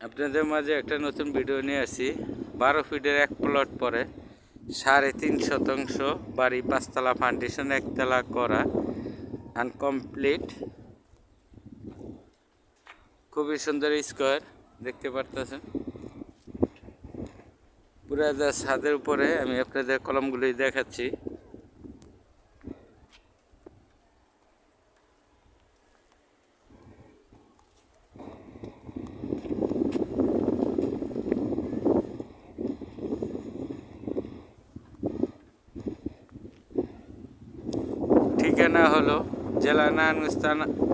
আপনাদের মাঝে একটা নতুন ভিডিও নিয়ে আসি। 12 ফিটের এক প্লট পরে 3.5 শতাংশ বাড়ি, 5তলা ফাউন্ডেশন, একতলা করা, আনকমপ্লিট, খুবই সুন্দর স্কোয়ার দেখতে পারতেছেন। পুরা ছাদের উপরে আমি আপনাদের কলমগুলি দেখাচ্ছি। ঠিকানা হলো জেলা নারায়ণগঞ্জ,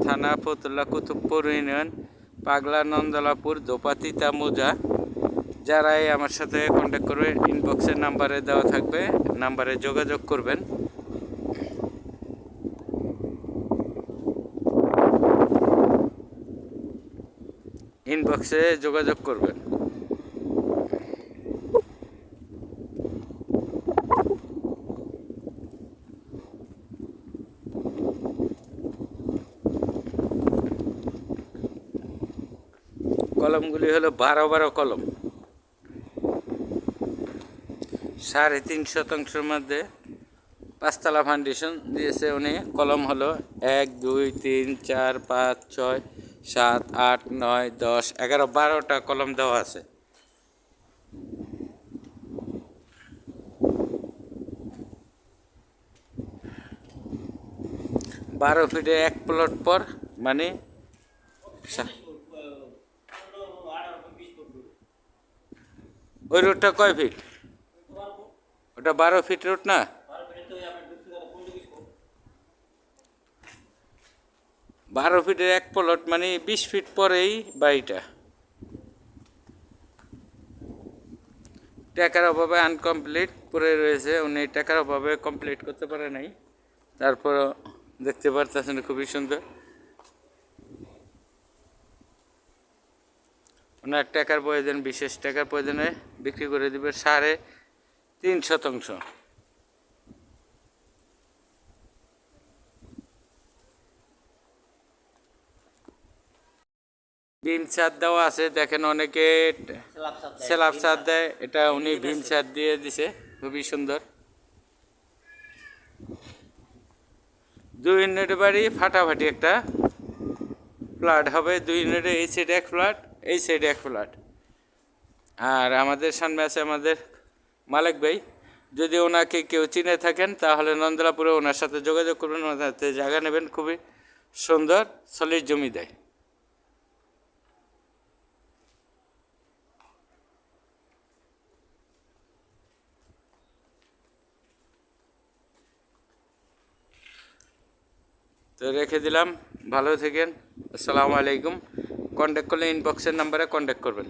থানা ফতুল্লা, কুতুবপুর ইউনিয়ন, পাগলা, নন্দলাপুর, দোপাতিতা মৌজা। যারাই আমার সাথে কন্ট্যাক্ট করবে, ইনবক্সের নাম্বারে দেওয়া থাকবে, নাম্বারে যোগাযোগ করবেন। ইনবক্সে যোগাযোগ করবেন। কলমগুলি হলো 12 কলম। 3.5 শতাংশের মধ্যে 5তলা ফাউন্ডেশন দিয়েছে উনি। কলম হলো 1, 2, 3, 4, 5, 6, 7, 8, 9, 10, 11, 12টা কলম দেওয়া আছে। বারো ফিটে এক প্লট পর মানে ওই রোডটা কয় ফিট? ওটা 12 ফিট রোড না? 12 ফিটের এক প্লট মানে 20 ফিট পরেই বাড়িটা। টাকার অভাবে আনকমপ্লিট পড়ে রয়েছে, উনি টাকার অভাবে কমপ্লিট করতে পারে নাই। তারপর দেখতে পারতেছেন খুবই সুন্দর। ওনার টাকার প্রয়োজন, বিশেষ টাকার প্রয়োজনে বিক্রি করে দিবে 3.5 শতাংশ। ভীম ছাদ দেওয়া আছে, দেখেন অনেকে স্ল্যাব ছাদ দেয়, এটা উনি ভীম ছাদ দিয়ে দিছে, খুবই সুন্দর। 2 ইউনিট বাড়ি, ফাটাফাটি একটা ফ্ল্যাট হবে। 2 ইউনিটে এই সাইডে এক ফ্ল্যাট, এই সাইডে এক ফ্ল্যাট। আর আমাদের সামনে আছে আমাদের মালিক ভাই। যদি ওনাকে কেউ চিনে থাকেন তাহলে নন্দলাপুরে ওনার সাথে যোগাযোগ করবেন, ওনার হাতে জায়গা নেবেন। খুবই সুন্দর সলিড জমি দেয়। তো রেখে দিলাম, ভালো থাকেন, আসসালামু আলাইকুম। কন্ট্যাক্ট করলে ইনবক্সের নাম্বারে কন্ট্যাক্ট করবেন।